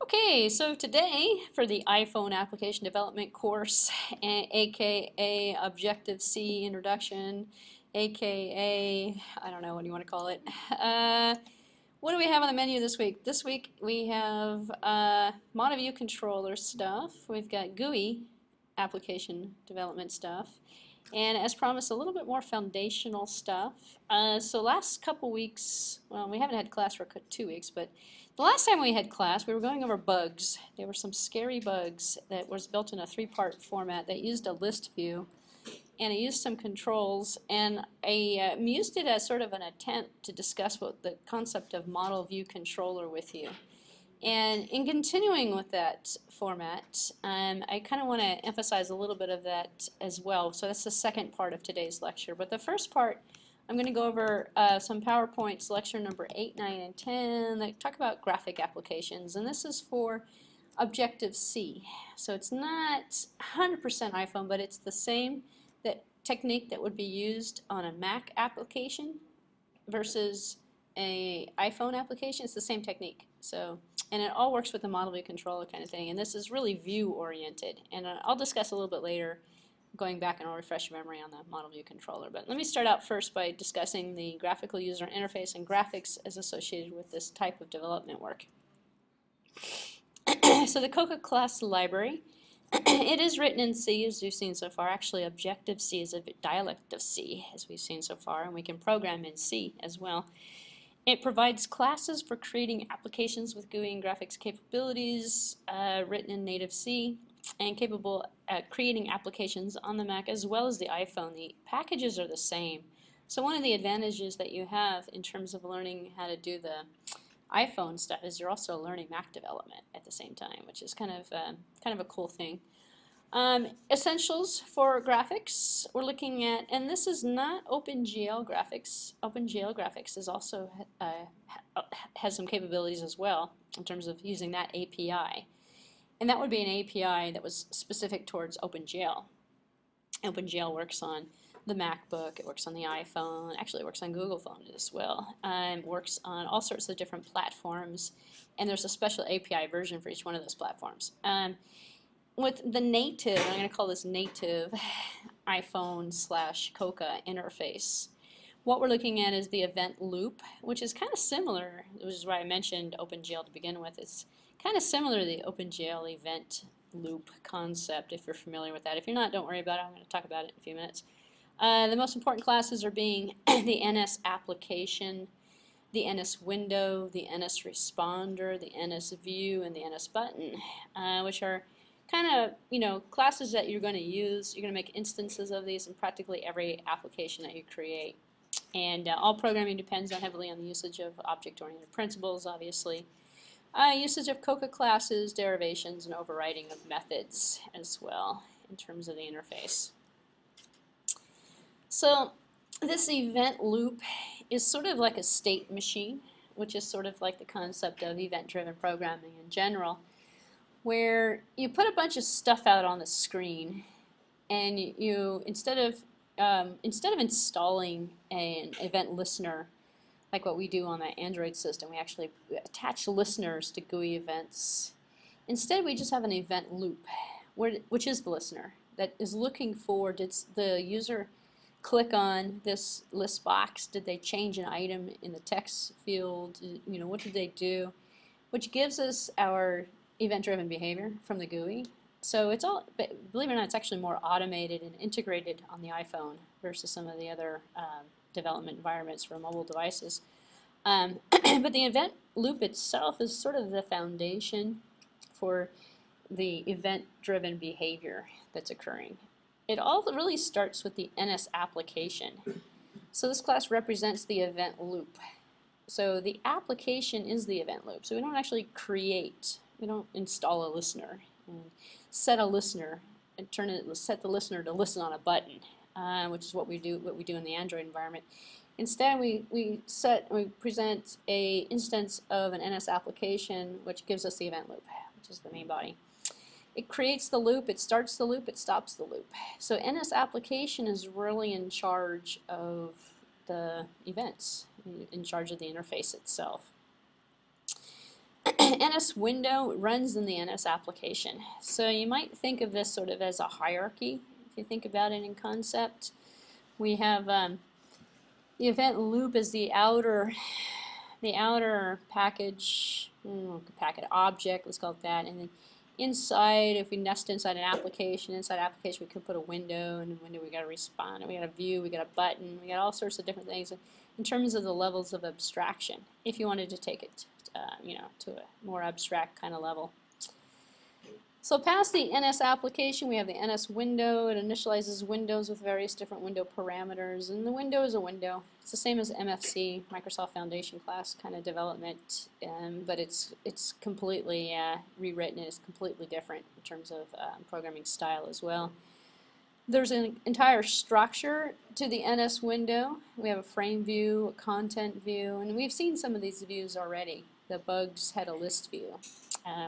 Okay, so today for the iPhone application development course, aka Objective-C Introduction, aka, I don't know what you want to call it. What do we have on the menu this week? This week we have MontaView controller stuff. We've got GUI application development stuff. And as promised, a little bit more foundational stuff. So last couple weeks, well, we haven't had class for 2 weeks, but the last time we had class, we were going over bugs. There were some scary bugs that was built in a three-part format that used a list view, and it used some controls, and I used it as sort of an attempt to discuss what the concept of model view controller with you. And in continuing with that format, I kind of want to emphasize a little bit of that as well. So that's the second part of today's lecture. But the first part, I'm going to go over some PowerPoints, lecture number 8, 9, and 10, that talk about graphic applications. And this is for Objective-C. So it's not 100% iPhone, but it's the same technique that would be used on a Mac application versus a iPhone application. It's the same technique. So, and it all works with the model view controller kind of thing. And this is really view oriented. And I'll discuss a little bit later, going back, and I'll refresh your memory on the model view controller. But let me start out first by discussing the graphical user interface and graphics as associated with this type of development work. So the Coca class library, it is written in C, as we've seen so far. Actually, Objective-C is a dialect of C, as we've seen so far, and we can program in C as well. It provides classes for creating applications with GUI and graphics capabilities, written in native C, and capable at creating applications on the Mac as well as the iPhone. The packages are the same. So one of the advantages that you have in terms of learning how to do the iPhone stuff is you're also learning Mac development at the same time, which is kind of a cool thing. Essentials for graphics, we're looking at, and this is not OpenGL graphics. OpenGL graphics is also has some capabilities as well in terms of using that API. And that would be an API that was specific towards OpenGL. OpenGL works on the MacBook, it works on the iPhone, actually it works on Google Phone as well. Works on all sorts of different platforms, and there's a special API version for each one of those platforms. With the native, I'm going to call this native iPhone / Coca interface, what we're looking at is the event loop, which is kind of similar, which is why I mentioned OpenGL to begin with. It's kind of similar to the OpenGL event loop concept, if you're familiar with that. If you're not, don't worry about it. I'm going to talk about it in a few minutes. The most important classes are being the NS application, the NS window, the NS responder, the NS view, and the NS button, which are kind of, classes that you're going to use. You're going to make instances of these in practically every application that you create. And all programming depends heavily on the usage of object-oriented principles, obviously. Usage of Coca classes, derivations, and overriding of methods as well in terms of the interface. So this event loop is sort of like a state machine, which is sort of like the concept of event-driven programming in general, where you put a bunch of stuff out on the screen, and you instead of installing an event listener like what we do on the Android system, we actually attach listeners to GUI events. Instead, we just have an event loop, which is the listener that is looking for, did the user click on this list box? Did they change an item in the text field? What did they do? Which gives us our event-driven behavior from the GUI. So it's all, believe it or not, it's actually more automated and integrated on the iPhone versus some of the other development environments for mobile devices. But the event loop itself is sort of the foundation for the event-driven behavior that's occurring. It all really starts with the NS application. So this class represents the event loop. So the application is the event loop. So we don't actually create, we don't install a listener and set a listener and set the listener to listen on a button, which is what we do in the Android environment. Instead, we present a instance of an NS application, which gives us the event loop, which is the main body. It creates the loop, it starts the loop, it stops the loop. So NS application is really in charge of the events, in charge of the interface itself. NS window runs in the NS application. So you might think of this sort of as a hierarchy, if you think about it in concept. We have the event loop is the outer package, packet object, let's call it that, and then inside, if we nest inside an application, we could put a window, and in a window we got a respond, and we got a view, we got a button, we got all sorts of different things in terms of the levels of abstraction, if you wanted to take it to a more abstract kind of level. So past the NS application, we have the NS window. It initializes windows with various different window parameters, and the window is a window. It's the same as MFC, Microsoft Foundation class kind of development, but it's completely rewritten. It's completely different in terms of programming style as well. There's an entire structure to the NS window. We have a frame view, a content view, and we've seen some of these views already. The bugs had a list view.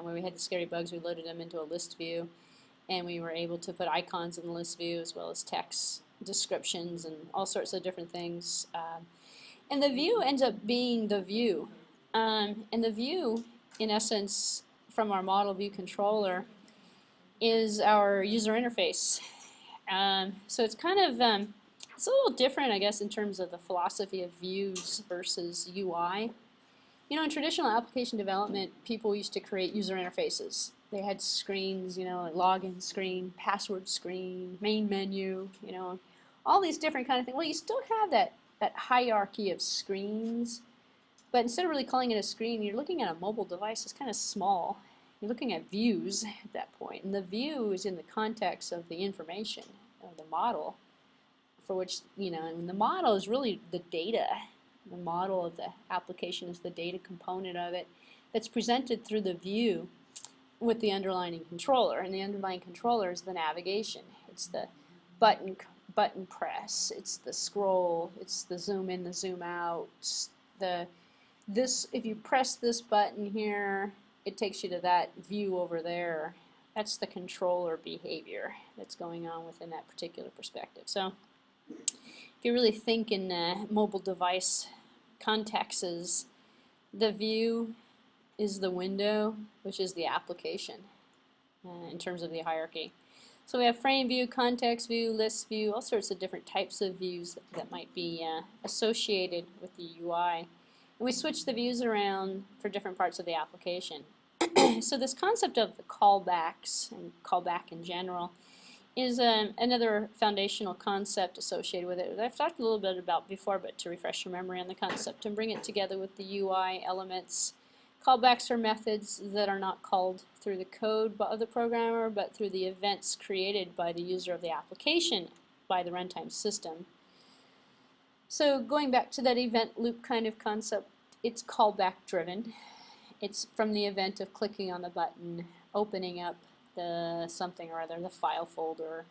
When we had the scary bugs, we loaded them into a list view, and we were able to put icons in the list view as well as text descriptions and all sorts of different things. And the view ends up being the view. And the view, in essence, from our model view controller, is our user interface. So it's kind of it's a little different, I guess, in terms of the philosophy of views versus UI. You know, in traditional application development, people used to create user interfaces. They had screens, you know, like login screen, password screen, main menu, you know, all these different kind of things. Well, you still have that hierarchy of screens, but instead of really calling it a screen, you're looking at a mobile device. It's kind of small. You're looking at views at that point, and the view is in the context of the information, of the model, for which, you know, and the model is really the data. The model of the application is the data component of it that's presented through the view with the underlying controller, and the underlying controller is the navigation. It's the button press, it's the scroll, it's the zoom in, the zoom out. If you press this button here, it takes you to that view over there. That's the controller behavior that's going on within that particular perspective. So if you really think in mobile device contexts, the view is the window, which is the application in terms of the hierarchy. So we have frame view, context view, list view, all sorts of different types of views that might be associated with the UI. And we switch the views around for different parts of the application. So this concept of the callbacks and callback in general is another foundational concept associated with it that I've talked a little bit about before, but to refresh your memory on the concept and bring it together with the UI elements. Callbacks are methods that are not called through the code of the programmer, but through the events created by the user of the application by the runtime system. So going back to that event loop kind of concept, it's callback driven. It's from the event of clicking on the button, opening up the something or other, the file folder,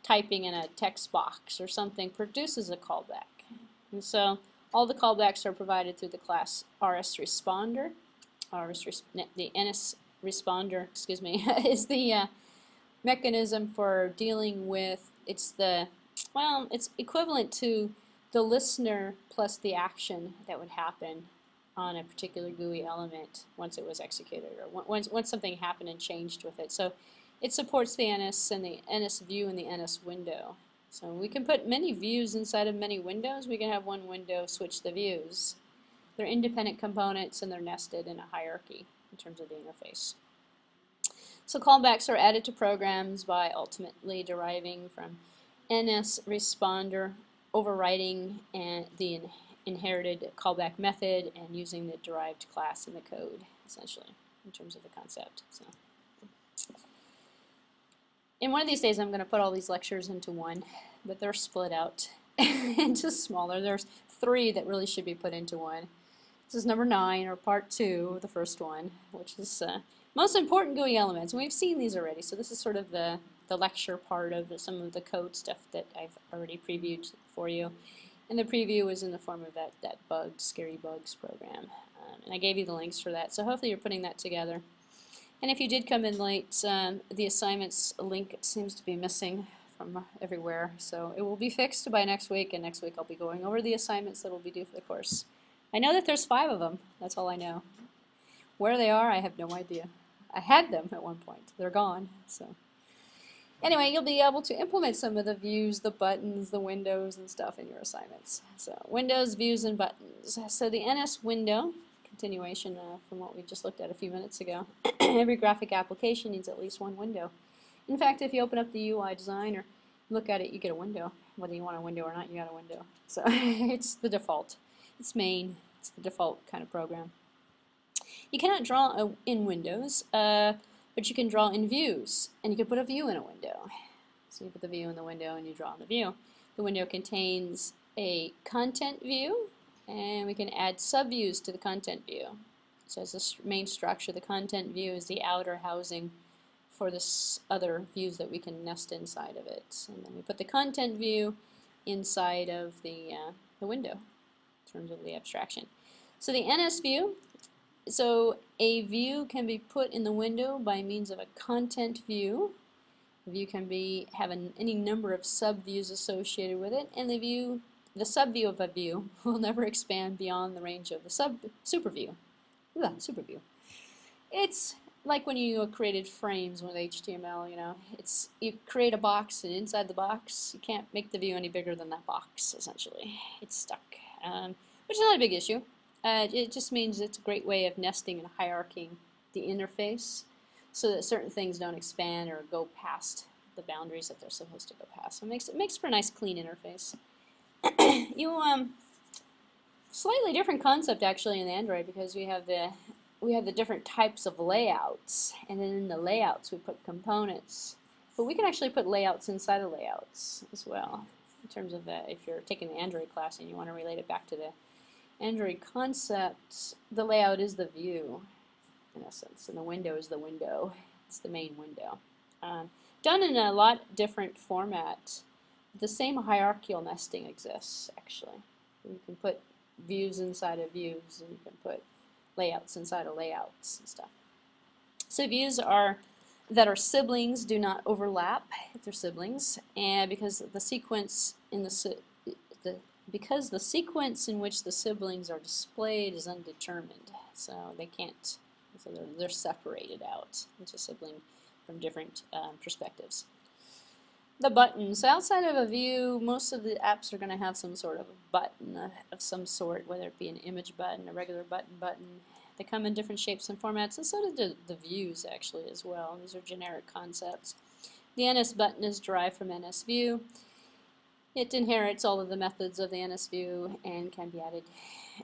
typing in a text box or something produces a callback. And so all the callbacks are provided through the class RSResponder. The NS responder, excuse me, is the mechanism for dealing with, it's equivalent to the listener plus the action that would happen on a particular GUI element once it was executed, or once something happened and changed with it. So it supports the NS and the NS view and the NS window. So we can put many views inside of many windows. We can have one window switch the views. They're independent components and they're nested in a hierarchy in terms of the interface. So callbacks are added to programs by ultimately deriving from NS responder, overriding the inherited callback method and using the derived class in the code, essentially, in terms of the concept. So, in one of these days I'm going to put all these lectures into one, but they're split out into smaller. There's 3 that really should be put into one. This is number 9, or part 2, the first one, which is most important GUI elements. And we've seen these already, so this is sort of the lecture part of some of the code stuff that I've already previewed for you. And the preview is in the form of that scary bugs program. And I gave you the links for that, so hopefully you're putting that together. And if you did come in late, the assignments link seems to be missing from everywhere, so it will be fixed by next week, and next week I'll be going over the assignments that will be due for the course. I know that there's 5 of them, that's all I know. Where they are, I have no idea. I had them at one point. They're gone. So anyway, you'll be able to implement some of the views, the buttons, the windows, and stuff in your assignments. So windows, views, and buttons. So the NS window, continuation from what we just looked at a few minutes ago, every graphic application needs at least one window. In fact, if you open up the UI design or look at it, you get a window. Whether you want a window or not, you got a window. So it's the default. It's main. It's the default kind of program. You cannot draw in windows, but you can draw in views, and you can put a view in a window. So you put the view in the window and you draw in the view. The window contains a content view, and we can add subviews to the content view. So as the main structure, the content view is the outer housing for the other views that we can nest inside of it. And then we put the content view inside of the window in terms of the abstraction. So the NS view, so a view can be put in the window by means of a content view. The view can have any number of subviews associated with it, and the subview of a view will never expand beyond the range of the superview. Superview. It's like when you created frames with HTML, you create a box, and inside the box, you can't make the view any bigger than that box, essentially. It's stuck, which is not a big issue. It just means it's a great way of nesting and hierarchying the interface so that certain things don't expand or go past the boundaries that they're supposed to go past. So it makes for a nice, clean interface. Slightly different concept actually in Android, because we have the different types of layouts, and then in the layouts we put components. But we can actually put layouts inside of layouts as well, in terms of if you're taking the Android class and you want to relate it back to the Android concept, the layout is the view, in essence, and the window is the window. It's the main window. Done in a lot different format. The same hierarchical nesting exists, actually. You can put views inside of views, and you can put layouts inside of layouts and stuff. So views that are siblings do not overlap if they're siblings, and because the sequence in because the sequence in which the siblings are displayed is undetermined, so they can't, so they're separated out into sibling from different perspectives. The buttons. Outside of a view, most of the apps are going to have some sort of a button of some sort, whether it be an image button, a regular button. They come in different shapes and formats, and so do the views actually as well. These are generic concepts. The NS button is derived from NS view. It inherits all of the methods of the NS view and can be added.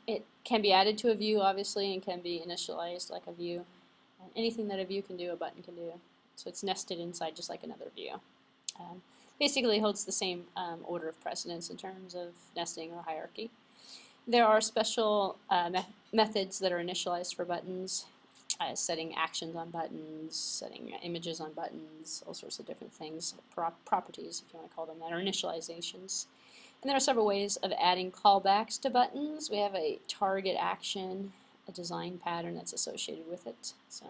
It can be added to a view, obviously, and can be initialized like a view. Anything that a view can do, a button can do. So it's nested inside just like another view. Basically holds the same order of precedence in terms of nesting or hierarchy. There are special methods that are initialized for buttons, setting actions on buttons, setting images on buttons, all sorts of different things, properties if you want to call them that, or initializations. And there are several ways of adding callbacks to buttons. We have a target action, a design pattern that's associated with it. So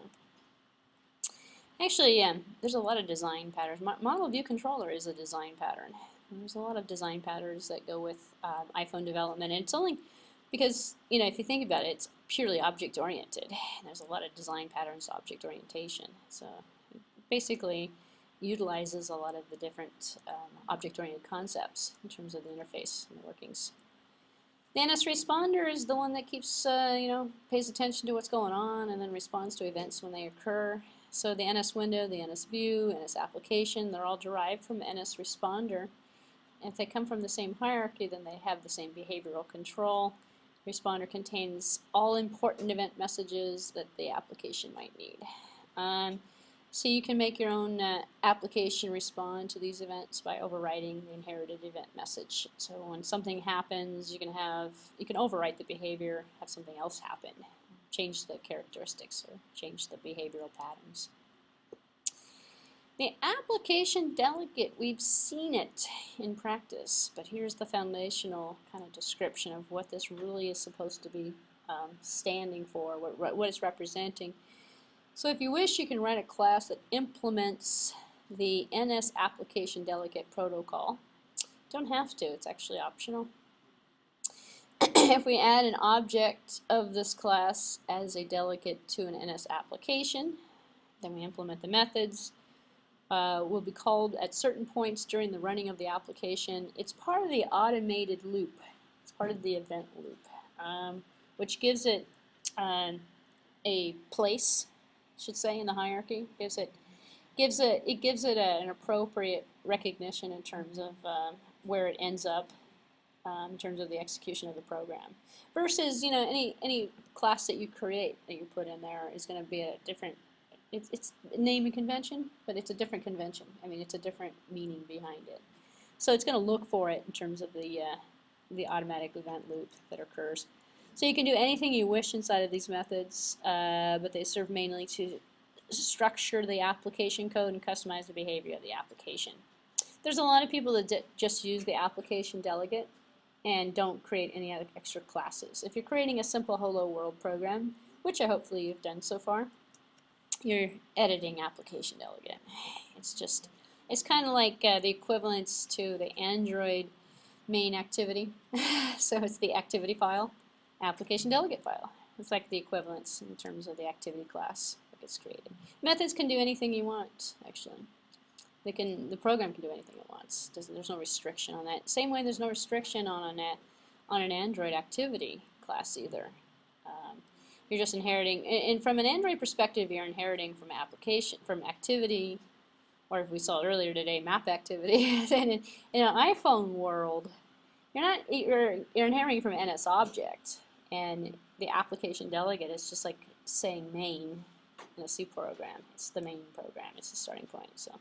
actually, there's a lot of design patterns. Model view controller is a design pattern. There's a lot of design patterns that go with iPhone development, and it's only because, if you think about it, it's purely object-oriented. There's a lot of design patterns to object orientation. So it basically utilizes a lot of the different object-oriented concepts in terms of the interface and the workings. The NS responder is the one that keeps, pays attention to what's going on and then responds to events when they occur. So the NS window, the NS view, NS application, they're all derived from NS responder. If they come from the same hierarchy, then they have the same behavioral control. Responder contains all important event messages that the application might need. So you can make your own application respond to these events by overriding the inherited event message. So when something happens, you can overwrite the behavior, have something else happen, change the characteristics or change the behavioral patterns. The application delegate, we've seen it in practice, but here's the foundational kind of description of what this really is supposed to be standing for, what it's representing. So if you wish, you can write a class that implements the NS application delegate protocol. Don't have to, it's actually optional. If we add an object of this class as a delegate to an NS application, then we implement the methods. Will be called at certain points during the running of the application. It's part of the automated loop. It's part of the event loop, which gives it a place, I should say, in the hierarchy. It gives it an appropriate recognition in terms of where it ends up in terms of the execution of the program. Versus, any class that you create that you put in there is going to be a different. It's name and convention, but it's a different convention. I mean, it's a different meaning behind it. So it's going to look for it in terms of the automatic event loop that occurs. So you can do anything you wish inside of these methods, but they serve mainly to structure the application code and customize the behavior of the application. There's a lot of people that just use the application delegate and don't create any other extra classes. If you're creating a simple hello world program, which hopefully you've done so far, you're editing application delegate. It's kind of like the equivalence to the Android main activity. So it's the activity file, application delegate file. It's like the equivalence in terms of the activity class that gets created. Methods can do anything you want, actually. The program can do anything it wants. There's no restriction on that. Same way there's no restriction on an Android activity class either. You're just inheriting, and from an Android perspective, you're inheriting from activity, or if we saw it earlier today, map activity. And in an iPhone world, you're inheriting from NS object, and the application delegate is just like saying main in a C program. It's the main program. It's the starting point. So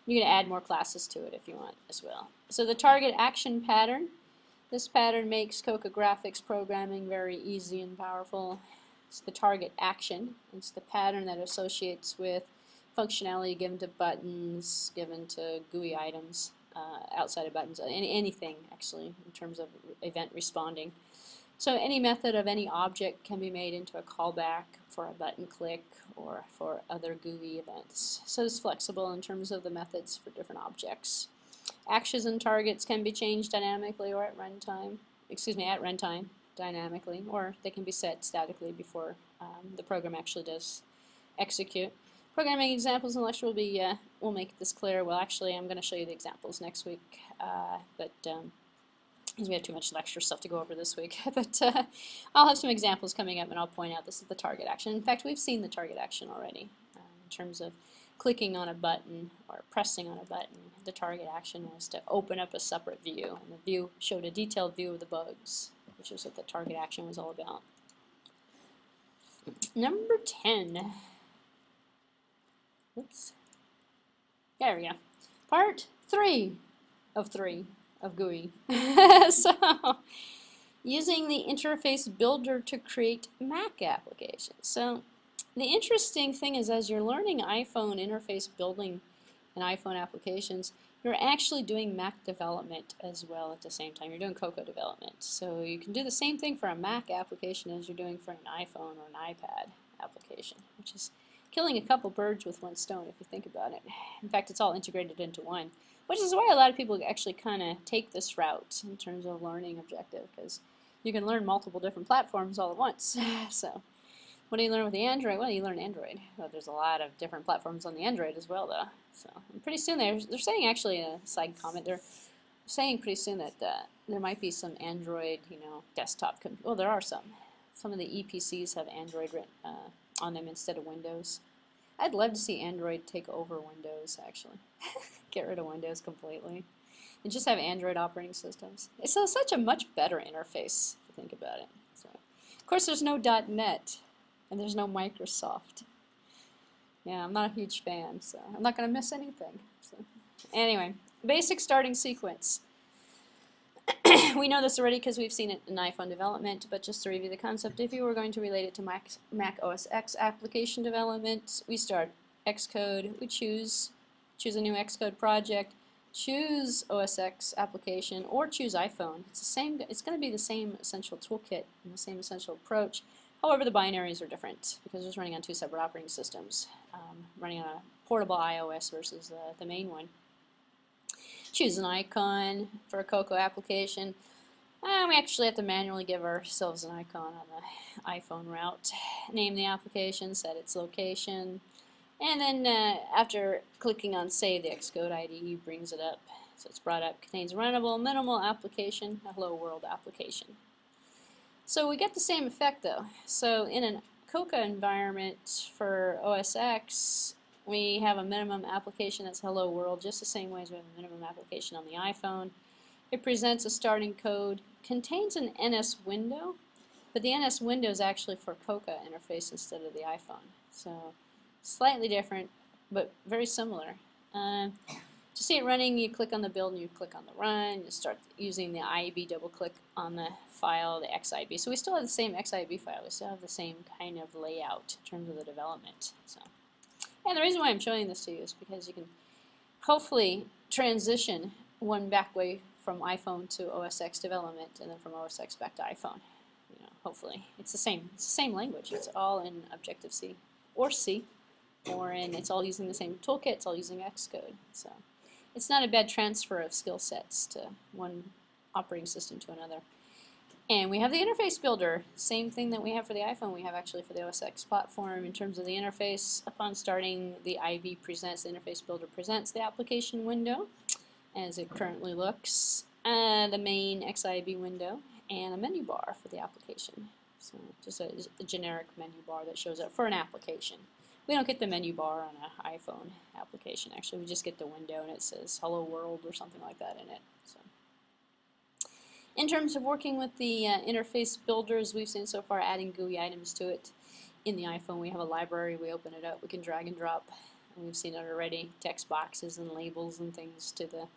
you can add more classes to it if you want as well. So the target action pattern. This pattern makes Cocoa graphics programming very easy and powerful. It's the target action. It's the pattern that associates with functionality given to buttons, given to GUI items, outside of buttons, anything actually in terms of event responding. So any method of any object can be made into a callback for a button click or for other GUI events. So it's flexible in terms of the methods for different objects. Actions and targets can be changed dynamically or at runtime, dynamically, or they can be set statically before the program actually does execute. Programming examples and lecture will make this clear. Well, actually, I'm going to show you the examples next week, but because we have too much lecture stuff to go over this week. But I'll have some examples coming up, and I'll point out this is the target action. In fact, we've seen the target action already in terms of clicking on a button or pressing on a button. The target action was to open up a separate view, and the view showed a detailed view of the bugs, which is what the target action was all about. Number 10. Oops. There we go. Part 3 of GUI. So, using the interface builder to create Mac applications. So, the interesting thing is, as you're learning iPhone interface building and iPhone applications, you're actually doing Mac development as well at the same time. You're doing Cocoa development. So you can do the same thing for a Mac application as you're doing for an iPhone or an iPad application, which is killing a couple birds with one stone if you think about it. In fact, it's all integrated into one, which is why a lot of people actually kind of take this route in terms of learning objective, because you can learn multiple different platforms all at once. So, what do you learn with the Android? Well, you learn Android. Well, there's a lot of different platforms on the Android as well, though. So, and pretty soon they're saying, actually, a side comment, they're saying pretty soon that there might be some Android, desktop. Well, there are some. Some of the ePCs have Android written on them instead of Windows. I'd love to see Android take over Windows, actually. Get rid of Windows completely. And just have Android operating systems. It's such a much better interface, if you think about it. So, of course, there's no .NET, and there's no Microsoft. Yeah, I'm not a huge fan, so I'm not going to miss anything. So, anyway, basic starting sequence. We know this already because we've seen it in iPhone development, but just to review the concept, if you were going to relate it to Mac OS X application development, we start Xcode, we choose a new Xcode project, choose OS X application, or choose iPhone. It's going to be the same essential toolkit and the same essential approach. However, the binaries are different because it's running on two separate operating systems, running on a portable iOS versus the main one. Choose an icon for a Cocoa application. We actually have to manually give ourselves an icon on the iPhone route, name the application, set its location, and then after clicking on Save, the Xcode IDE brings it up. So it's brought up, contains runnable minimal application, a hello world application. So we get the same effect though. So in a Coca environment for OS X, we have a minimum application that's hello world, just the same way as we have a minimum application on the iPhone. It presents a starting code, contains an NS window, but the NS window is actually for Coca interface instead of the iPhone. So slightly different, but very similar. To see it running, you click on the build and you click on the run. You start using the IB double click on the file, the XIB. So we still have the same XIB file. We still have the same kind of layout in terms of the development. So, and the reason why I'm showing this to you is because you can hopefully transition one back way from iPhone to OS X development, and then from OS X back to iPhone. You know, hopefully it's the same. It's the same language. It's all in Objective-C or C, or in it's all using the same toolkit. It's all using Xcode. So it's not a bad transfer of skill sets to one operating system to another. And we have the interface builder, same thing that we have for the iPhone, we have actually for the OS X platform in terms of the interface. Upon starting, the IB presents, the interface builder presents the application window as it currently looks, the main XIB window, and a menu bar for the application. So just a generic menu bar that shows up for an application. We don't get the menu bar on an iPhone application. Actually, we just get the window and it says Hello World or something like that in it. So, in terms of working with the interface builders, we've seen so far adding GUI items to it. In the iPhone, we have a library. We open it up. We can drag and drop. And we've seen it already. Text boxes and labels and things to the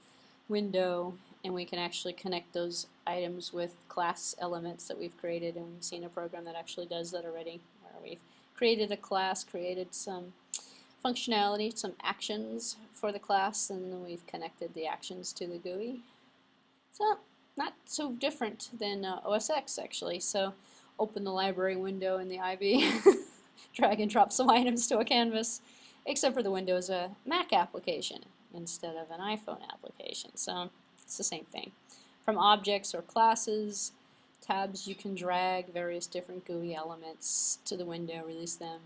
window. And we can actually connect those items with class elements that we've created. And we've seen a program that actually does that already, where we've created a class, created some functionality, some actions for the class, and then we've connected the actions to the GUI. So not so different than OS X actually. So open the library window in the IB, drag and drop some items to a canvas, except for the window is a Mac application instead of an iPhone application. So it's the same thing. From objects or classes, tabs, you can drag various different GUI elements to the window, release them.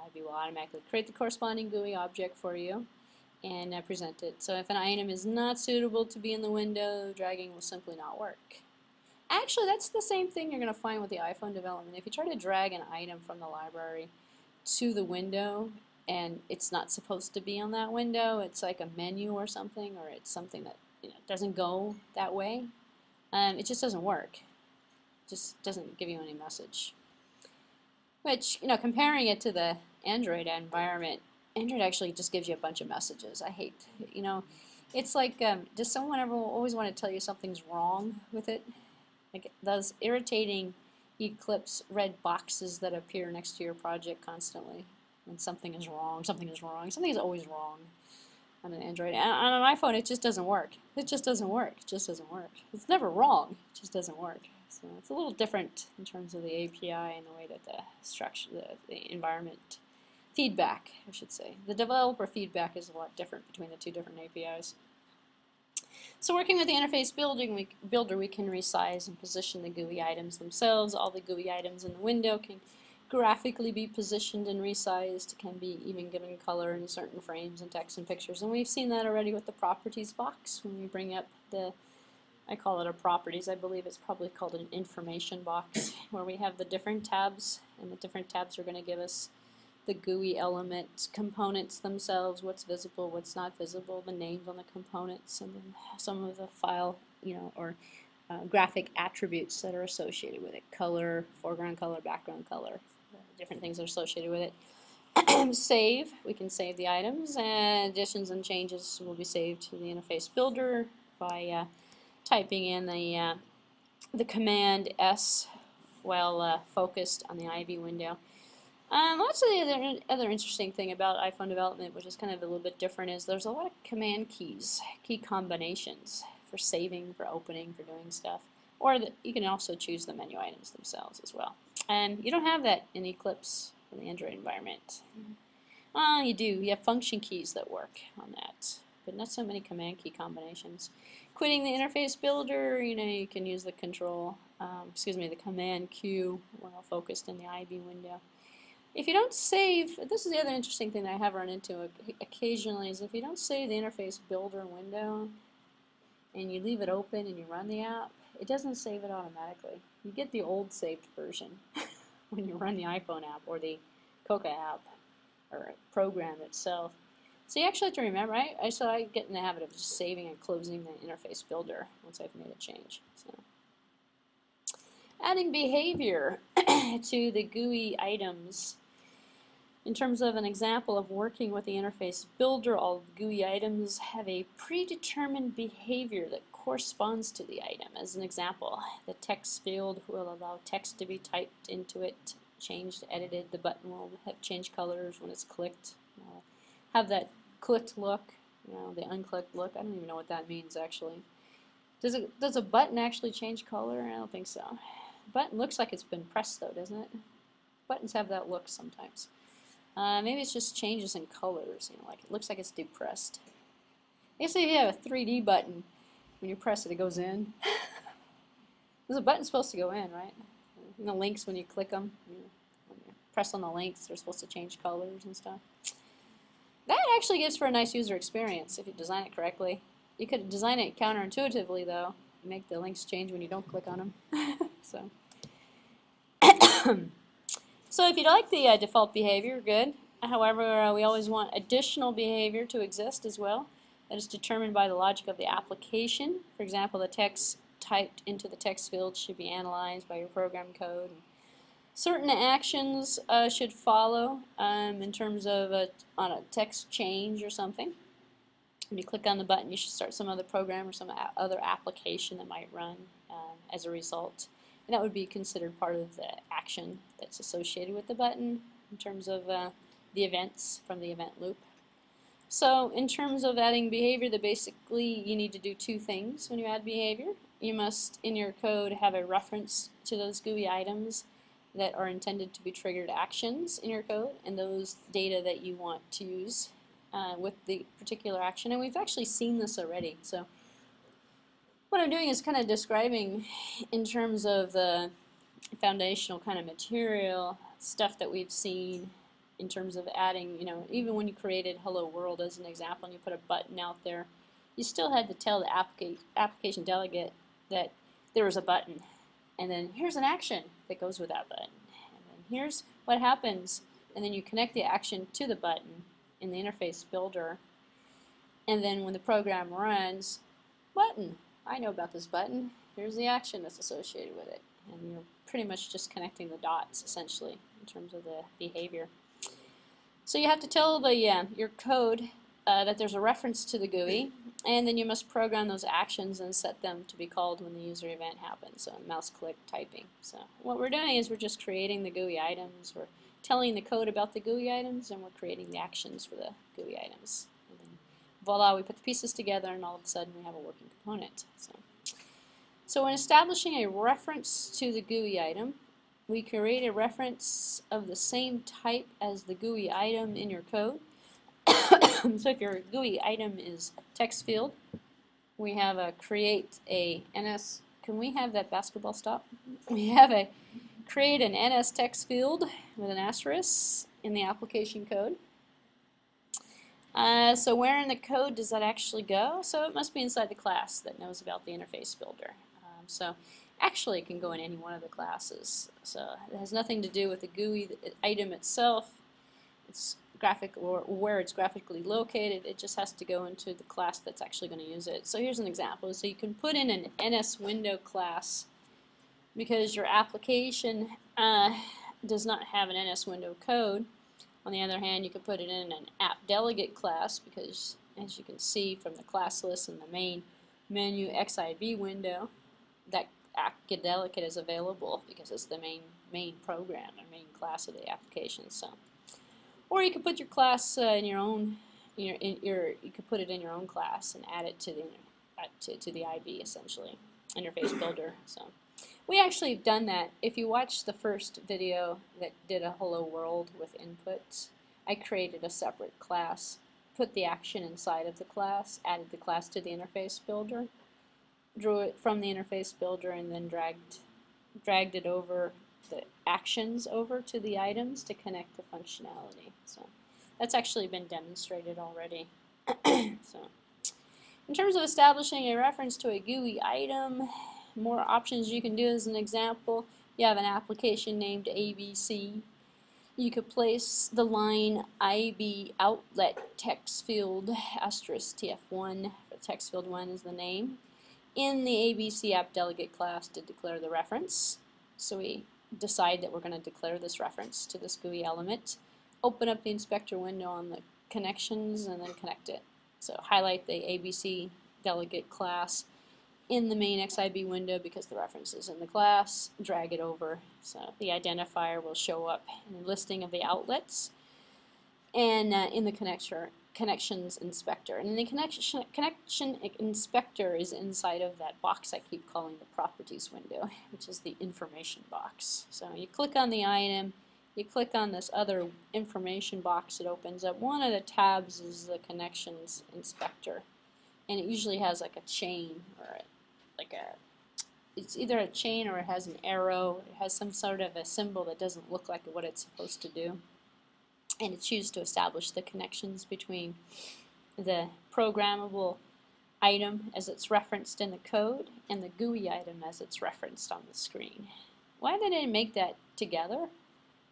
IB will automatically create the corresponding GUI object for you and present it. So if an item is not suitable to be in the window, dragging will simply not work. Actually, that's the same thing you're going to find with the iPhone development. If you try to drag an item from the library to the window and it's not supposed to be on that window, it's like a menu or something, or it's something that doesn't go that way, it just doesn't work. It just doesn't give you any message. Which, comparing it to the Android environment, Android actually just gives you a bunch of messages. I hate, it's like, does someone ever always want to tell you something's wrong with it? Like those irritating Eclipse red boxes that appear next to your project constantly when something is wrong, something is wrong, something is always wrong on an Android. And on an iPhone, it just doesn't work. It just doesn't work. It just doesn't work. It's never wrong. It just doesn't work. So it's a little different in terms of the API and the way that the structure, the environment feedback, I should say. The developer feedback is a lot different between the two different APIs. So working with the interface builder, we can resize and position the GUI items themselves. All the GUI items in the window can graphically be positioned and resized, can be even given color in certain frames and text and pictures. And we've seen that already with the properties box when we bring up the, I call it a properties, I believe it's probably called an information box, where we have the different tabs, and the different tabs are going to give us the GUI element components themselves, what's visible, what's not visible, the names on the components, and then some of the file, or graphic attributes that are associated with it. Color, foreground color, background color, different things are associated with it. Save, we can save the items, and additions and changes will be saved to the interface builder by typing in the command S while focused on the IB window. Lots of the other interesting thing about iPhone development, which is kind of a little bit different, is there's a lot of command keys, key combinations for saving, for opening, for doing stuff. Or you can also choose the menu items themselves as well. And you don't have that in Eclipse in the Android environment. You do. You have function keys that work on that. but not so many command key combinations. Quitting the interface builder, you can use the the command Q while focused in the IB window. If you don't save, this is the other interesting thing that I have run into occasionally, is if you don't save the interface builder window and you leave it open and you run the app, it doesn't save it automatically. You get the old saved version when you run the iPhone app or the Coca app or program itself. So you actually have to remember, so I get in the habit of just saving and closing the interface builder once I've made a change. So, adding behavior to the GUI items. In terms of an example of working with the interface builder, all GUI items have a predetermined behavior that corresponds to the item. As an example, the text field will allow text to be typed into it, changed, edited. The button will have changed colors when it's clicked. Have that clicked look, the unclicked look. I don't even know what that means actually. Does a button actually change color? I don't think so. A button looks like it's been pressed though, doesn't it? Buttons have that look sometimes. Maybe it's just changes in colors, like it looks like it's depressed. I guess if you have a 3D button, when you press it, it goes in. There's a button supposed to go in, right? And the links, when you click them, when you press on the links, they're supposed to change colors and stuff. That actually gives for a nice user experience if you design it correctly. You could design it counterintuitively, though, make the links change when you don't click on them. So. So if you like the default behavior, good. However, we always want additional behavior to exist as well. That is determined by the logic of the application. For example, the text typed into the text field should be analyzed by your program code. Certain actions should follow in terms of on a text change or something. When you click on the button, you should start some other program or some other application that might run as a result. And that would be considered part of the action that's associated with the button in terms of the events from the event loop. So in terms of adding behavior, basically you need to do two things when you add behavior. You must, in your code, have a reference to those GUI items that are intended to be triggered actions in your code and those data that you want to use with the particular action. And we've actually seen this already. So what I'm doing is kind of describing in terms of the foundational kind of material, stuff that we've seen in terms of adding, even when you created Hello World as an example and you put a button out there, you still had to tell the application delegate that there was a button. And then here's an action that goes with that button. And then here's what happens. And then you connect the action to the button in the interface builder. And then when the program runs, button. I know about this button. Here's the action that's associated with it. And you're pretty much just connecting the dots, essentially, in terms of the behavior. So you have to tell your code that there's a reference to the GUI, and then you must program those actions and set them to be called when the user event happens. So mouse click typing. So what we're doing is we're just creating the GUI items. We're telling the code about the GUI items, and we're creating the actions for the GUI items. Voila, we put the pieces together and all of a sudden we have a working component. So when establishing a reference to the GUI item, we create a reference of the same type as the GUI item in your code. So if your GUI item is text field, we have a create a NS, can we have that basketball stop? We have a create an NS text field with an asterisk in the application code. So where in the code does that actually go? So it must be inside the class that knows about the interface builder. So actually it can go in any one of the classes. So it has nothing to do with the GUI item itself. It's graphic or where it's graphically located. It just has to go into the class that's actually going to use it. So here's an example. So you can put in an NS window class because your application does not have an NS window code. On the other hand, you could put it in an app delegate class because, as you can see from the class list in the main menu XIB window, that app delegate is available because it's the main program or main class of the application. So, or you could put your class in your own, you could put it in your own class and add it to the IB essentially, interface builder. So. We actually have done that. If you watch the first video that did a Hello World with inputs, I created a separate class put the action inside of the class, added the class to the interface builder, drew it from the interface builder, and then dragged it over, the actions over to the items to connect the functionality. So that's actually been demonstrated already. So in terms of establishing a reference to a GUI item, more options you can do. As an example, you have an application named ABC. You could place the line IB outlet text field asterisk TF1, text field 1 is the name, in the ABC app delegate class to declare the reference. So we decide that we're going to declare this reference to this GUI element, open up the inspector window on the connections, and then connect it. So highlight the ABC delegate class in the main XIB window because the reference is in the class, drag it over. So the identifier will show up in the listing of the outlets and in the connections inspector. And the connection inspector is inside of that box I keep calling the properties window, which is the information box. So you click on the item, you click on this other information box, it opens up. One of the tabs is the connections inspector, and it usually has like a chain or it's either a chain or it has an arrow. It has some sort of a symbol that doesn't look like what it's supposed to do, and it's used to establish the connections between the programmable item as it's referenced in the code and the GUI item as it's referenced on the screen. Why they didn't make that together,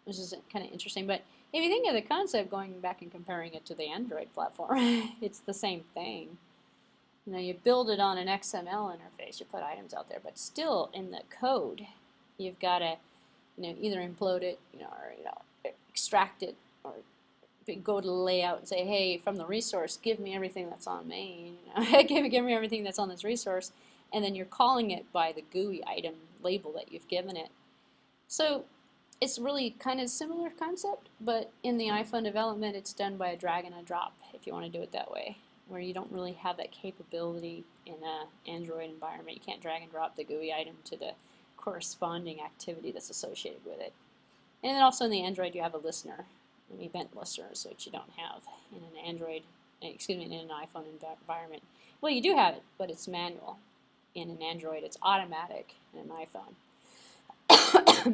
which is kind of interesting, but if you think of the concept, going back and comparing it to the Android platform, it's the same thing. You know, you build it on an XML interface, you put items out there, but still in the code, you've got to, either implode it, or extract it, or go to the layout and say, hey, from the resource, give me everything that's on main, give me everything that's on this resource, and then you're calling it by the GUI item label that you've given it. So it's really kind of similar concept, but in the iPhone development, it's done by a drag and a drop, if you want to do it that way, where you don't really have that capability in an Android environment. You can't drag and drop the GUI item to the corresponding activity that's associated with it. And then also in the Android, you have a listener, an event listener, which you don't have in an Android, in an iPhone environment. Well, you do have it, but it's manual. In an Android, it's automatic in an iPhone.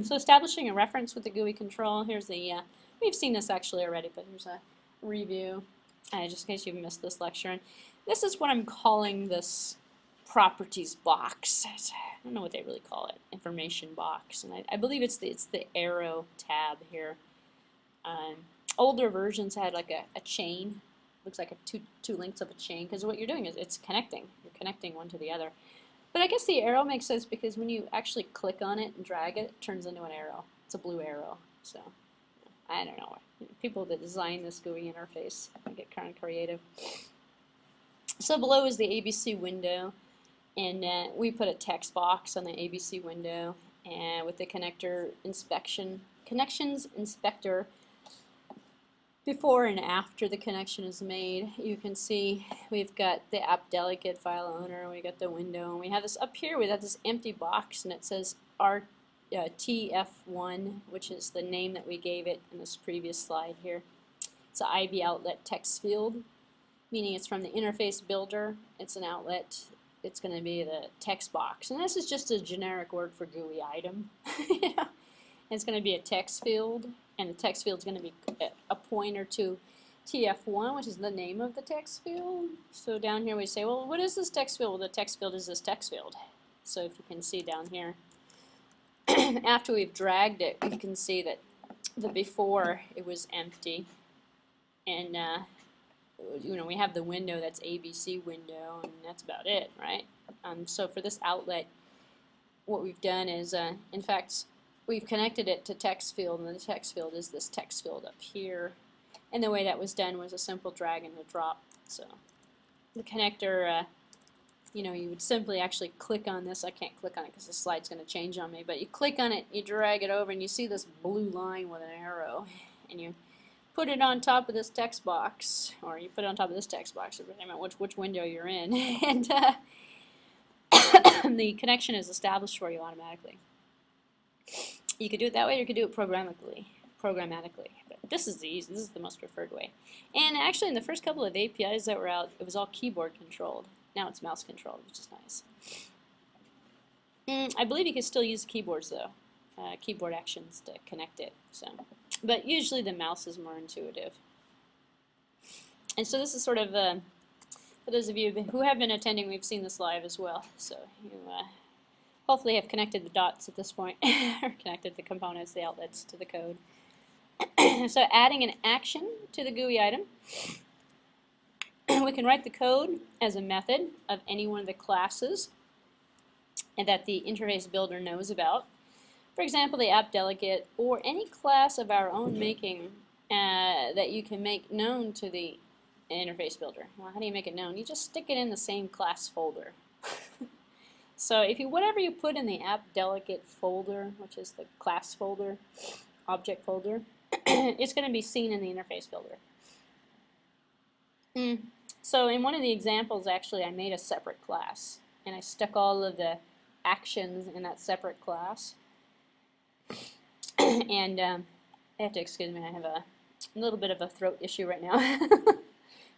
So establishing a reference with the GUI control, here's the, we've seen this actually already, but here's a review, just in case you've missed this lecture. And this is what I'm calling this properties box. I don't know what they really call it, information box. And I believe it's the arrow tab here. Older versions had like a chain, looks like two links of a chain, because what you're doing is it's connecting. You're connecting one to the other. But I guess the arrow makes sense because when you actually click on it and drag it, it turns into an arrow. It's a blue arrow. So I don't know. People that design this GUI interface get kind of creative. So below is the ABC window, and we put a text box on the ABC window, and with the connections inspector. Before and after the connection is made, you can see we've got the app delegate file owner, we got the window, and we have this up here, we have this empty box, and it says TF1, which is the name that we gave it in this previous slide here. It's an IB outlet text field, meaning it's from the interface builder. It's an outlet. It's going to be the text box, and this is just a generic word for GUI item. It's going to be a text field, and the text field is going to be a pointer to TF1, which is the name of the text field. So down here we say, well, what is this text field? Well, the text field is this text field. So if you can see down here, after we've dragged it, we can see that the before it was empty, and we have the window that's ABC window, and that's about it, right? So for this outlet, what we've done is, in fact, we've connected it to text field, and the text field is this text field up here. And the way that was done was a simple drag and a drop. So the connector, you would simply actually click on this. I can't click on it because the slide's going to change on me, but you click on it, you drag it over, and you see this blue line with an arrow, and you put it on top of this text box, or you put it on top of this text box, depending on which window you're in, and the connection is established for you automatically. You could do it that way, or you could do it programmatically. But This is the easy, this is the most preferred way. And actually in the first couple of APIs that were out, it was all keyboard controlled. Now it's mouse controlled, which is nice. I believe you can still use keyboards though, keyboard actions to connect it. So, but usually the mouse is more intuitive. And so this is sort of, for those of you who have been attending, we've seen this live as well. So you hopefully have connected the dots at this point, or connected the components, the outlets to the code. So adding an action to the GUI item, we can write the code as a method of any one of the classes and that the interface builder knows about. For example, the app delegate or any class of our own making that you can make known to the interface builder. Well, how do you make it known? You just stick it in the same class folder. So if you, whatever you put in the app delegate folder, which is the class folder, object folder, it's going to be seen in the interface builder. So in one of the examples, actually, I made a separate class, and I stuck all of the actions in that separate class. And you have to excuse me, I have a little bit of a throat issue right now.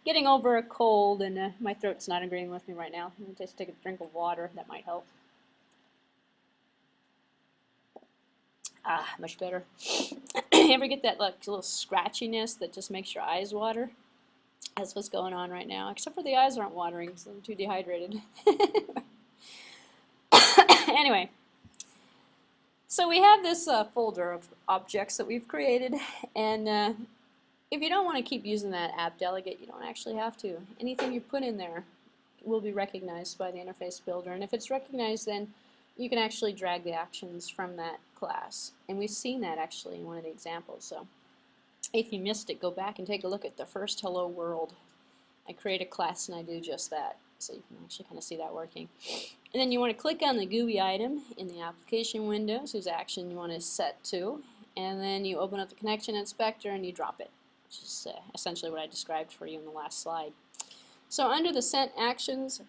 Getting over a cold, and my throat's not agreeing with me right now. I'm going to just take a drink of water. That might help. Ah, much better. You ever get that like little scratchiness that just makes your eyes water? That's what's going on right now, except for the eyes aren't watering, so I'm too dehydrated. Anyway, so we have this folder of objects that we've created, and if you don't want to keep using that app delegate, you don't actually have to. Anything you put in there will be recognized by the interface builder, and if it's recognized, then you can actually drag the actions from that class. And we've seen that actually in one of the examples. So if you missed it, go back and take a look at the first Hello World. I create a class and I do just that. So you can actually kind of see that working. And then you want to click on the GUI item in the application window, whose action you want to set to. And then you open up the connection inspector and you drop it, which is essentially what I described for you in the last slide. So under the sent actions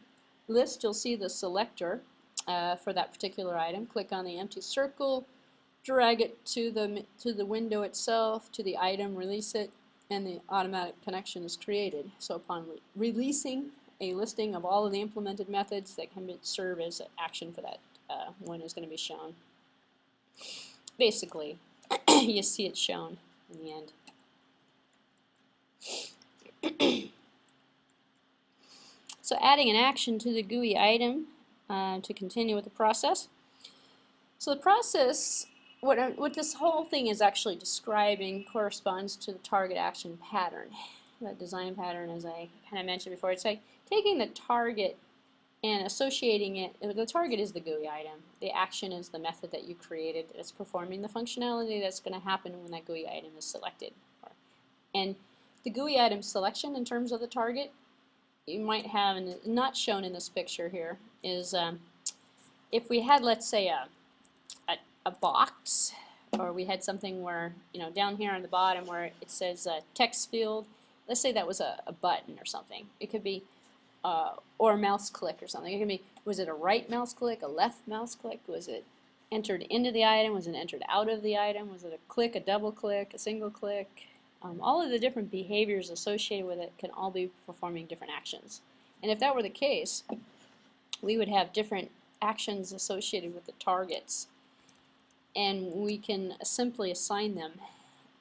list, you'll see the selector for that particular item. Click on the empty circle, drag it to the window itself, to the item, release it, and the automatic connection is created. So upon releasing, a listing of all of the implemented methods that can serve as an action for that one is going to be shown. Basically, you see it shown in the end. So adding an action to the GUI item to continue with the process. So the process, what this whole thing is actually describing corresponds to the target action pattern. That design pattern, as I kind of mentioned before, it's like taking the target and associating it. The target is the GUI item. The action is the method that you created that's performing the functionality that's going to happen when that GUI item is selected. And the GUI item selection in terms of the target, you might have, and not shown in this picture here, is if we had, let's say, a box, or we had something where, you know, down here on the bottom where it says text field, let's say that was a button or something. It could be, or a mouse click or something. It could be, was it a right mouse click, a left mouse click? Was it entered into the item? Was it entered out of the item? Was it a click, a double click, a single click? All of the different behaviors associated with it can all be performing different actions. And if that were the case, we would have different actions associated with the targets. And we can simply assign them,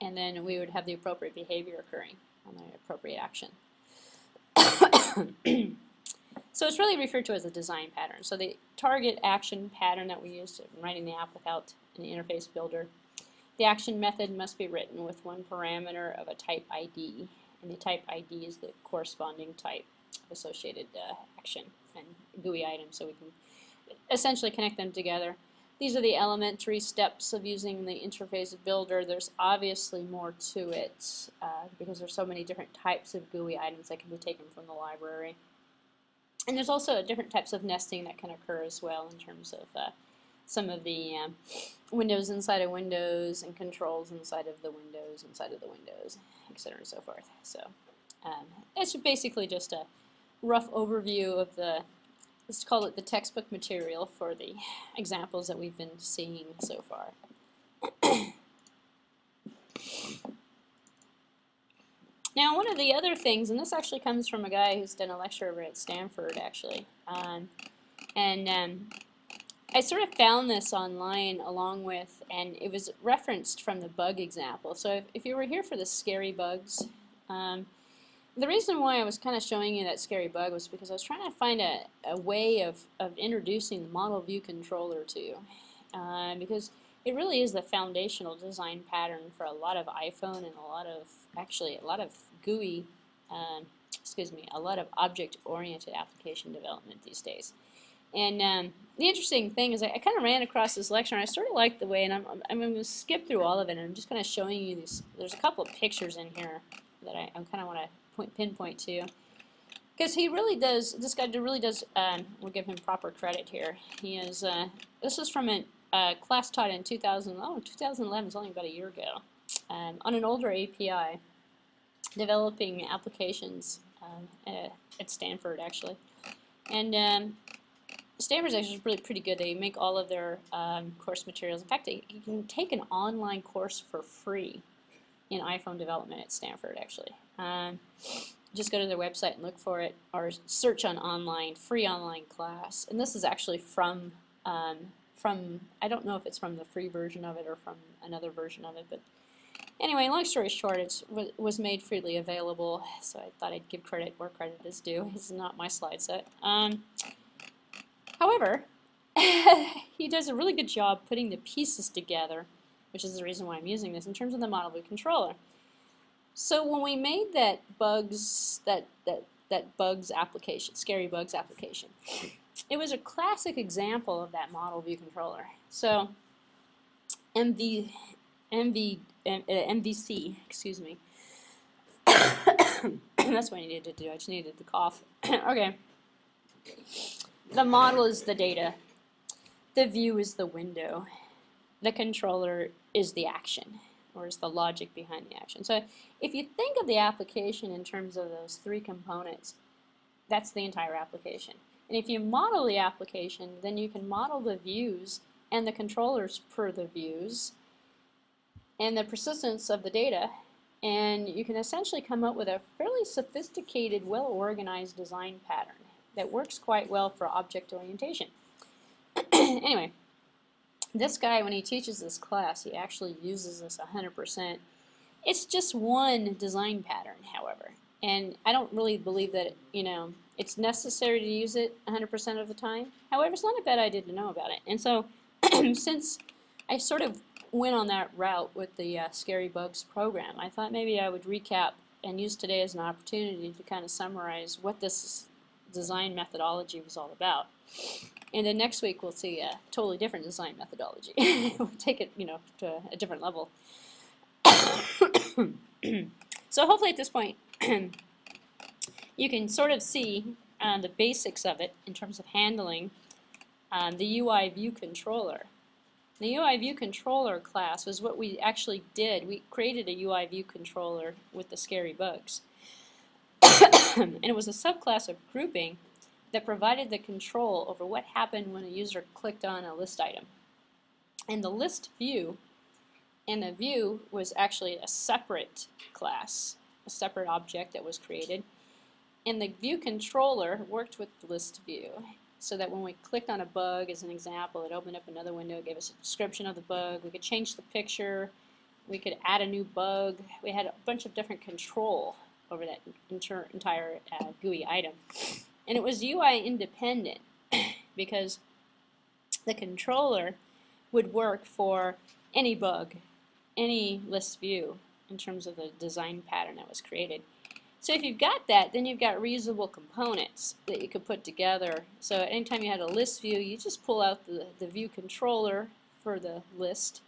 and then we would have the appropriate behavior occurring on the appropriate action. So it's really referred to as a design pattern. So the target action pattern that we use in writing the app without an interface builder, the action method must be written with one parameter of a type ID, and the type ID is the corresponding type of associated action and GUI item, so we can essentially connect them together. These are the elementary steps of using the interface builder. There's obviously more to it because there's so many different types of GUI items that can be taken from the library. And there's also different types of nesting that can occur as well in terms of some of the windows inside of windows and controls inside of the windows, etc. and so forth. So it's basically just a rough overview of the, let's call it the textbook material for the examples that we've been seeing so far. Now, one of the other things, and this actually comes from a guy who's done a lecture over at Stanford, actually, and I sort of found this online along with, and it was referenced from the bug example. So if you were here for the scary bugs, the reason why I was kind of showing you that scary bug was because I was trying to find a way of introducing the model view controller to you. Because it really is the foundational design pattern for a lot of iPhone and a lot of, actually, a lot of GUI, a lot of object-oriented application development these days. And the interesting thing is I kind of ran across this lecture and I sort of liked the way, and I'm going to skip through all of it, and I'm just kind of showing you these. There's a couple of pictures in here that I kind of want to pinpoint to. Because he really does, this guy really does, we'll give him proper credit here. He is, this is from a class taught in 2011, it's only about a year ago, on an older API, developing applications at Stanford, actually. And Stanford's actually really pretty good. They make all of their course materials. In fact, you can take an online course for free in iPhone development at Stanford, actually. Just go to their website and look for it, or search on online, free online class. And this is actually from I don't know if it's from the free version of it or from another version of it, but anyway, long story short, it was made freely available, so I thought I'd give credit where credit is due. It's not my slide set. However, he does a really good job putting the pieces together, which is the reason why I'm using this, in terms of the model view controller. So when we made that bugs application, scary bugs application, it was a classic example of that model view controller. So MVC, excuse me. That's what I needed to do. I just needed to cough. Okay. The model is the data. The view is the window. The controller is the action, or is the logic behind the action. So if you think of the application in terms of those three components, that's the entire application. And if you model the application, then you can model the views and the controllers per the views and the persistence of the data, and you can essentially come up with a fairly sophisticated, well-organized design pattern that works quite well for object orientation. Anyway, this guy, when he teaches this class, he actually uses this 100%. It's just one design pattern, however, and I don't really believe that, it's necessary to use it 100% of the time. However, it's not a bad idea to know about it. And so, since I sort of went on that route with the Scary Bugs program, I thought maybe I would recap and use today as an opportunity to kind of summarize what this design methodology was all about. And then next week we'll see a totally different design methodology. We'll take it, to a different level. So hopefully at this point you can sort of see the basics of it in terms of handling the UI view controller. The UI view controller class was what we actually did. We created a UI view controller with the Scary Bugs. And it was a subclass of grouping that provided the control over what happened when a user clicked on a list item. And the list view, and the view was actually a separate class, a separate object that was created. And the view controller worked with the list view, so that when we clicked on a bug, as an example, it opened up another window, gave us a description of the bug. We could change the picture. We could add a new bug. We had a bunch of different control over that entire GUI item. And it was UI independent because the controller would work for any bug, any list view in terms of the design pattern that was created. So if you've got that, then you've got reusable components that you could put together. So anytime you had a list view, you just pull out the view controller for the list.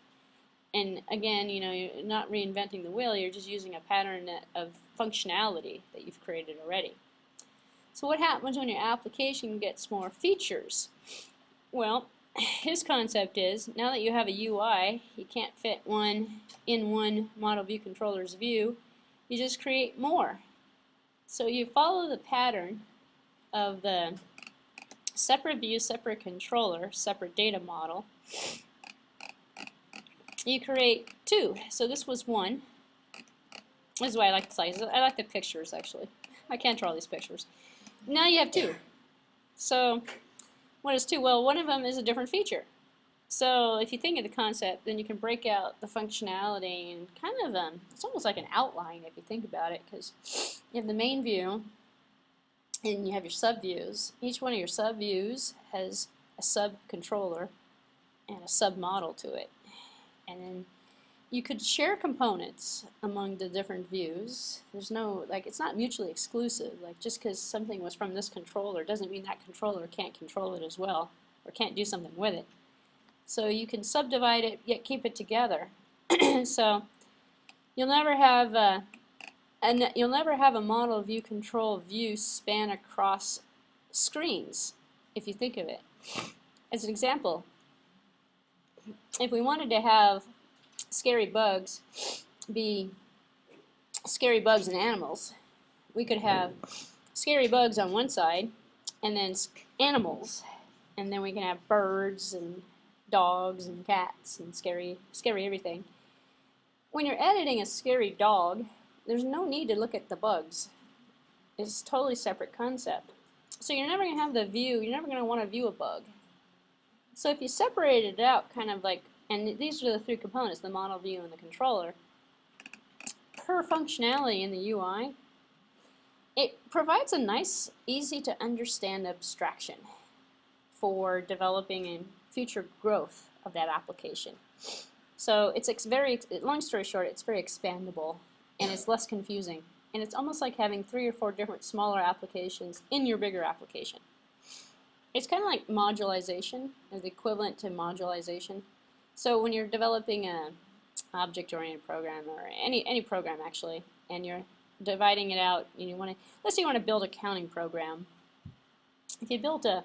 And again, you're not reinventing the wheel, you're just using a pattern of functionality that you've created already. So what happens when your application gets more features? Well, his concept is, now that you have a UI, you can't fit one in one model view controller's view, you just create more. So you follow the pattern of the separate view, separate controller, separate data model. You create two. So this was one. This is why I like the sizes. I like the pictures, actually. I can't draw these pictures. Now you have two. So what is two? Well, one of them is a different feature. So if you think of the concept, then you can break out the functionality and kind of, it's almost like an outline if you think about it, because you have the main view and you have your subviews. Each one of your subviews has a sub-controller and a sub-model to it. And then you could share components among the different views. There's no, like, it's not mutually exclusive. Like, just because something was from this controller doesn't mean that controller can't control it as well, or can't do something with it. So you can subdivide it, yet keep it together. So you'll never have a model view control view span across screens, if you think of it. As an example, if we wanted to have scary bugs be scary bugs and animals, we could have scary bugs on one side and then animals, and then we can have birds and dogs and cats and scary everything. When you're editing a scary dog, there's no need to look at the bugs. It's a totally separate concept. So you're never going to have the view, you're never going to want to view a bug. So if you separate it out kind of like, and these are the three components, the model view and the controller, per functionality in the UI, it provides a nice, easy to understand abstraction for developing and future growth of that application. So it's very, long story short, it's very expandable and it's less confusing. And it's almost like having 3 or 4 different smaller applications in your bigger application. It's kind of like modularization, or the equivalent to modularization. So when you're developing an object-oriented program, or any program actually, and you're dividing it out, and you want to, let's say you want to build a accounting program. If you built a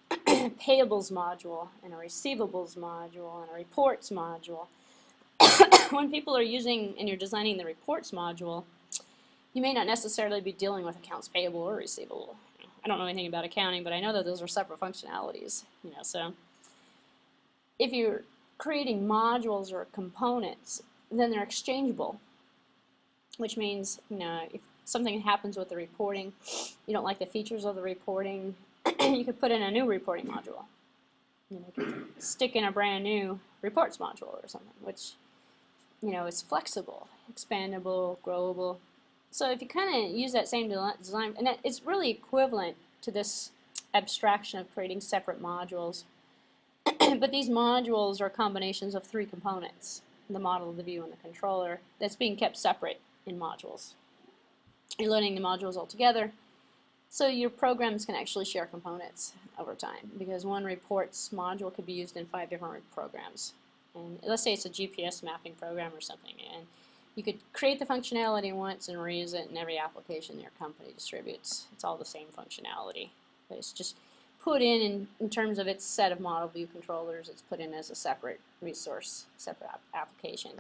payables module and a receivables module and a reports module, when people are using and you're designing the reports module, you may not necessarily be dealing with accounts payable or receivable. I don't know anything about accounting, but I know that those are separate functionalities. So if you're creating modules or components, then they're exchangeable, which means if something happens with the reporting, you don't like the features of the reporting, you could put in a new reporting module. You could stick in a brand new reports module or something, which is flexible, expandable, growable. So if you kind of use that same design, and it's really equivalent to this abstraction of creating separate modules. But these modules are combinations of 3 components: the model, the view, and the controller, that's being kept separate in modules. You're loading the modules all together, so your programs can actually share components over time, because one reports module could be used in 5 different programs. And let's say it's a GPS mapping program or something, and you could create the functionality once and reuse it in every application your company distributes. It's all the same functionality, but it's just put in terms of its set of model view controllers. It's put in as a separate resource, separate application.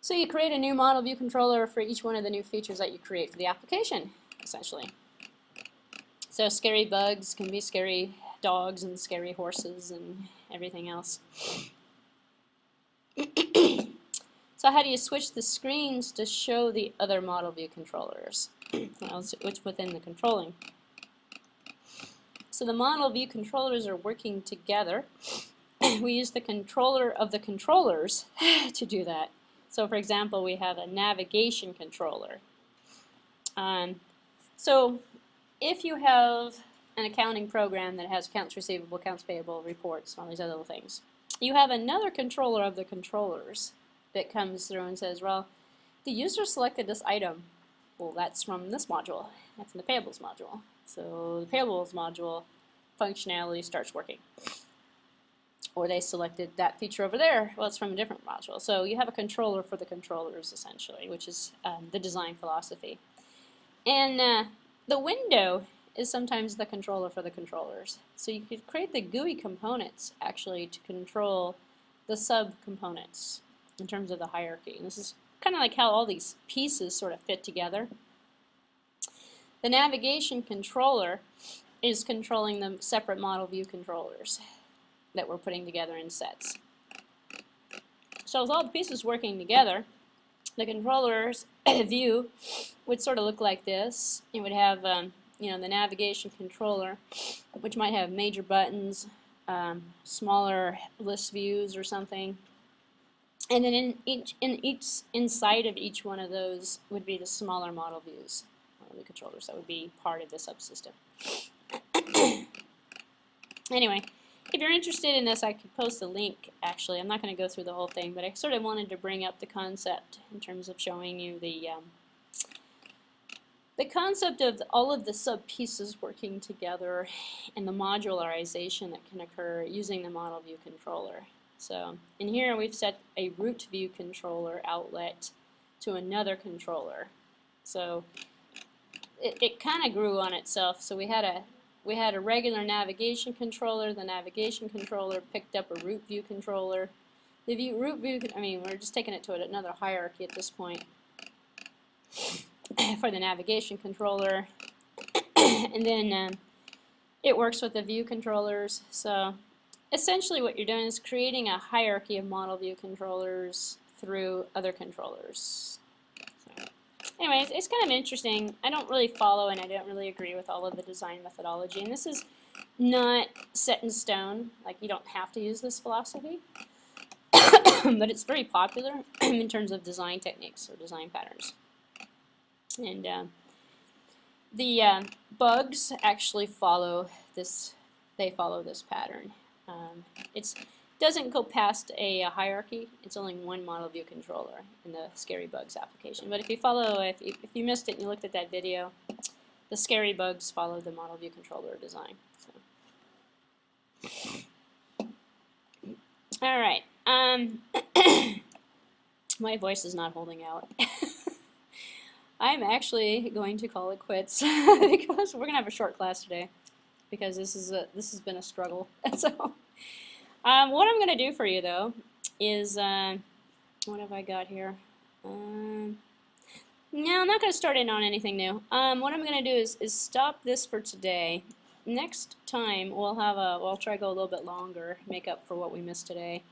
So you create a new model view controller for each one of the new features that you create for the application, essentially. So scary bugs can be scary dogs and scary horses and everything else. So how do you switch the screens to show the other model view controllers? Which within the controlling. So the model view controllers are working together. We use the controller of the controllers to do that. So for example, we have a navigation controller. So if you have an accounting program that has accounts receivable, accounts payable, reports, all these other little things, you have another controller of the controllers that comes through and says, well, the user selected this item. Well, that's from this module. That's in the payables module. So the payables module functionality starts working. Or they selected that feature over there. Well, it's from a different module. So you have a controller for the controllers, essentially, which is the design philosophy. And the window is sometimes the controller for the controllers. So you could create the GUI components, actually, to control the sub-components in terms of the hierarchy. And this is kind of like how all these pieces sort of fit together. The navigation controller is controlling the separate model view controllers that we're putting together in sets. So with all the pieces working together, The controller's view would sort of look like this. It would have you know, the navigation controller, which might have major buttons, smaller list views or something. And then inside of each one of those would be the smaller model views, the controllers that would be part of the subsystem. Anyway, if you're interested in this, I could post a link. Actually, I'm not going to go through the whole thing, but I sort of wanted to bring up the concept in terms of showing you the concept of all of the sub-pieces working together and the modularization that can occur using the model view controller. So in here we've set a root view controller outlet to another controller. So it kind of grew on itself. So we had a regular navigation controller. The navigation controller picked up a root view controller. The root view, I mean, we're just taking it to another hierarchy at this point for the navigation controller. And then it works with the view controllers. So essentially what you're doing is creating a hierarchy of model view controllers through other controllers. So anyways, it's kind of interesting. I don't really follow and I don't really agree with all of the design methodology. And this is not set in stone. Like, you don't have to use this philosophy. But it's very popular in terms of design techniques or design patterns. And the bugs actually follow this. They follow this pattern. It doesn't go past a hierarchy. It's only one model view controller in the Scary Bugs application. But if you follow, if you missed it and you looked at that video, the Scary Bugs follow the model view controller design. So. All right. My voice is not holding out. I'm actually going to call it quits because we're gonna have a short class today because this has been a struggle. So, what I'm gonna do for you though is what have I got here? No, I'm not gonna start in on anything new. What I'm gonna do is stop this for today. Next time we'll try to go a little bit longer, make up for what we missed today.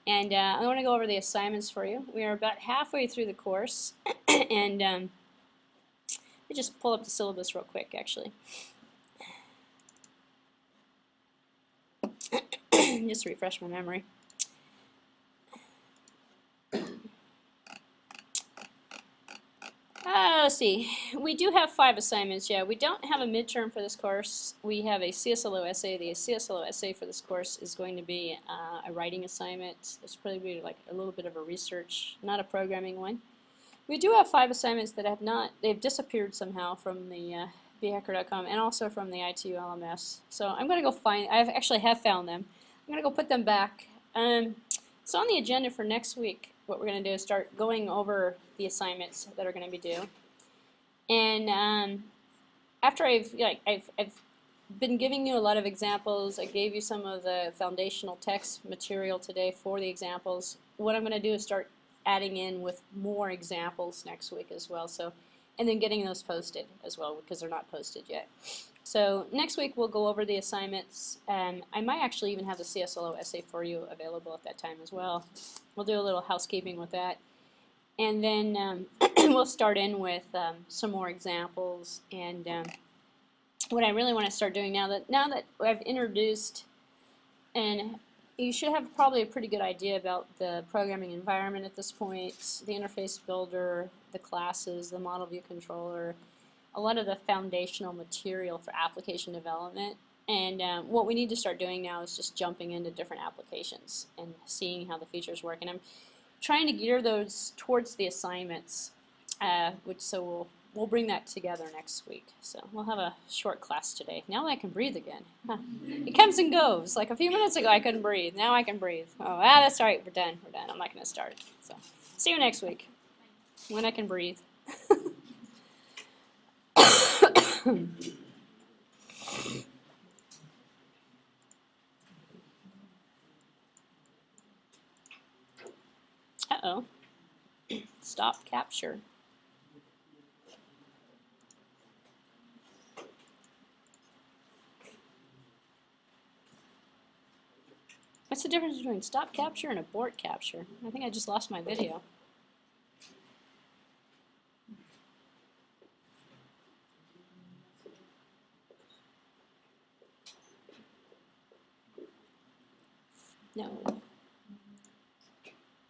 And I want to go over the assignments for you. We are about halfway through the course, and let me just pull up the syllabus real quick, actually. Just to refresh my memory. Let's see. We do have 5 assignments, yeah. We don't have a midterm for this course. We have a CSLO essay. The CSLO essay for this course is going to be a writing assignment. It's probably like a little bit of a research, not a programming one. We do have 5 assignments that they've disappeared somehow from the behacker.com and also from the ITU LMS. So I'm going to go I actually have found them. I'm going to go put them back. So on the agenda for next week, what we're going to do is start going over the assignments that are going to be due. And after I've been giving you a lot of examples, I gave you some of the foundational text material today for the examples. What I'm going to do is start adding in with more examples next week as well. So, and then getting those posted as well because they're not posted yet. So next week we'll go over the assignments, and I might actually even have the CSLO essay for you available at that time as well. We'll do a little housekeeping with that. And then we'll start in with some more examples. And what I really want to start doing now that I've introduced, and you should have probably a pretty good idea about the programming environment at this point, the interface builder, the classes, the model view controller, a lot of the foundational material for application development. And what we need to start doing now is just jumping into different applications and seeing how the features work. And I'm trying to gear those towards the assignments, so we'll bring that together next week. So we'll have a short class today. Now I can breathe again. Huh. It comes and goes. Like a few minutes ago I couldn't breathe. Now I can breathe. Oh, that's all right. We're done. We're done. I'm not going to start. So see you next week when I can breathe. Uh-oh. Stop capture. What's the difference between stop capture and abort capture? I think I just lost my video. No.